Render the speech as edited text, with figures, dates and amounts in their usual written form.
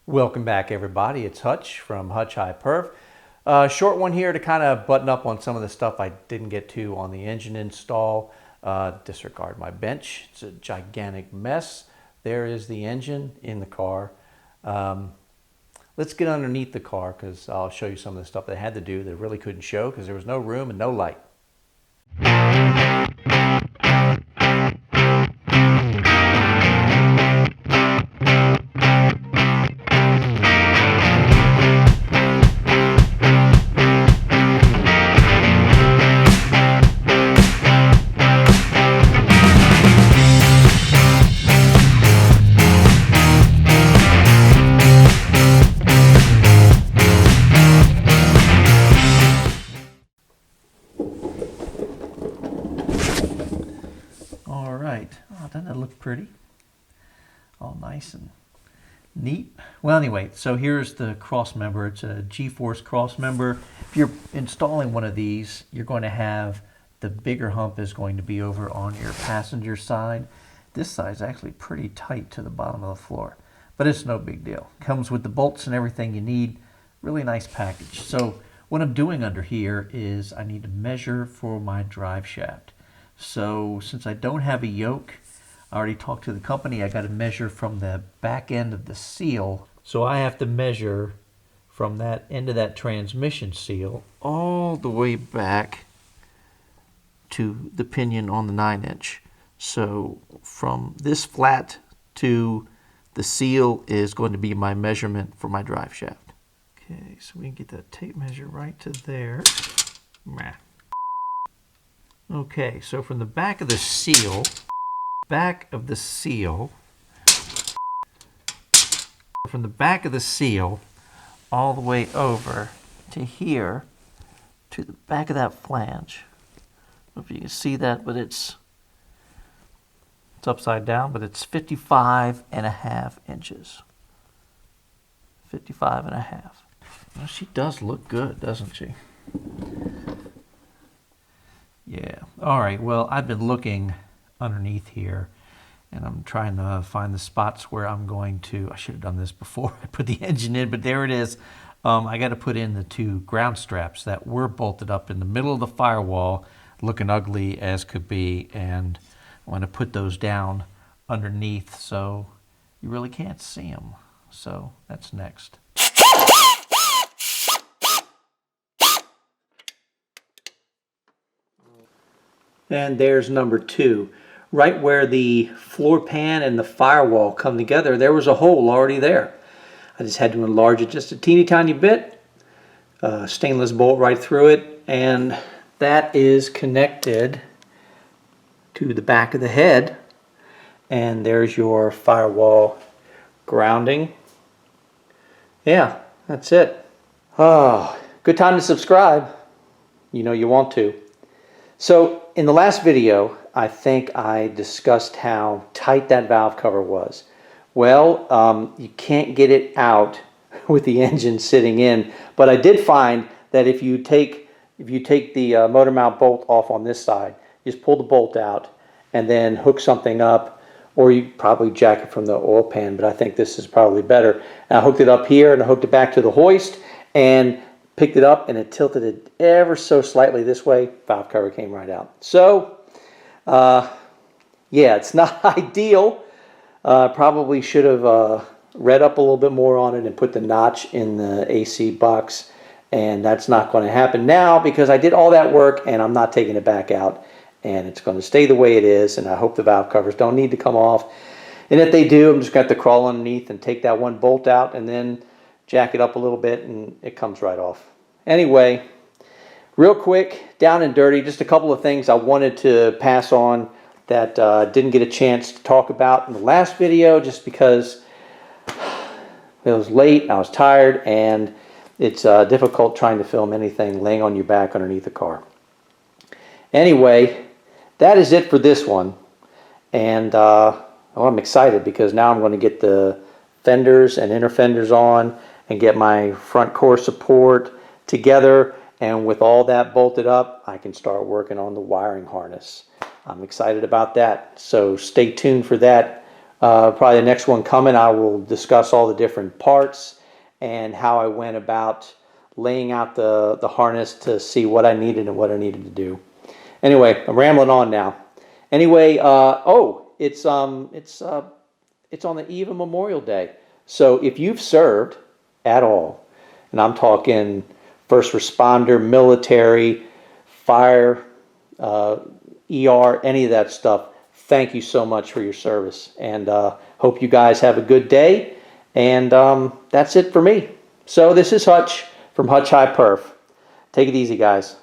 Welcome back, everybody. It's Hutch from Hutch High Perf. Short one here to kind of button up on some of the stuff I didn't get to on the engine install. Disregard my bench. It's a gigantic mess. There is the engine in the car. Let's get underneath the car because I'll show you some of the stuff that I had to do that I really couldn't show because there was no room and no light. Doesn't that look pretty? All nice and neat. Well, anyway, so here's the Crossmember. It's a G-Force Crossmember. If you're installing one of these, you're going to have the bigger hump is going to be over on your passenger side. This side is actually pretty tight to the bottom of the floor, but it's no big deal. Comes with the bolts and everything you need. Really nice package. So what I'm doing under here is I need to measure for my drive shaft. So since I don't have a yoke, I already talked to the company. I got to measure from the back end of the seal. So I have to measure from that end of that transmission seal all the way back to the pinion on the 9-inch. So from this flat to the seal is going to be my measurement for my drive shaft. Okay, so we can get that tape measure right to there. Okay, so from the back of the seal, from the back of the seal all the way over to here, to the back of that flange. I don't know if you can see that, but it's upside down, but it's 55.5 inches. 55.5. Well, she does look good, doesn't she? Yeah. All right. Well, I've been looking underneath here and I'm trying to find the spots where I'm going to, I should have done this before I put the engine in, but there it is. I got to put in the two ground straps that were bolted up in the middle of the firewall, looking ugly as could be, and I want to put those down underneath so you really can't see them. So that's next. And there's number 2. Right where the floor pan and the firewall come together, there was a hole already there. I just had to enlarge it just a teeny tiny bit. Stainless bolt right through it, and that is connected to the back of the head. And there's your firewall grounding. Yeah, that's it. Oh, good time to subscribe. You know you want to. So in the last video, I think I discussed how tight that valve cover was. Well, you can't get it out with the engine sitting in, but I did find that if you take the motor mount bolt off on this side, just pull the bolt out and then hook something up, or you probably jack it from the oil pan, but I think this is probably better. And I hooked it up here and I hooked it back to the hoist and picked it up, and it tilted it ever so slightly this way. Valve cover came right out. So, yeah, it's not ideal. Probably should have read up a little bit more on it and put the notch in the AC box, and that's not going to happen now because I did all that work and I'm not taking it back out, and it's going to stay the way it is, and I hope the valve covers don't need to come off. And if they do, I'm just going to have to crawl underneath and take that one bolt out and then jack it up a little bit and it comes right off. Anyway, real quick, down and dirty, just a couple of things I wanted to pass on that didn't get a chance to talk about in the last video just because it was late, I was tired, and it's difficult trying to film anything laying on your back underneath the car. Anyway, that is it for this one. And I'm excited because now I'm going to get the fenders and inner fenders on and get my front core support together, and with all that bolted up, I can start working on the wiring harness. I'm excited about that, so stay tuned for that Probably the next one coming, I will discuss all the different parts and how I went about laying out the harness to see what I needed and what I needed to do. Anyway, I'm rambling on now. Anyway, it's on the eve of Memorial Day. So if you've served at all, and I'm talking first responder, military, fire, ER, any of that stuff, thank you so much for your service. And hope you guys have a good day. And that's it for me. So this is Hutch from Hutch High Perf. Take it easy, guys.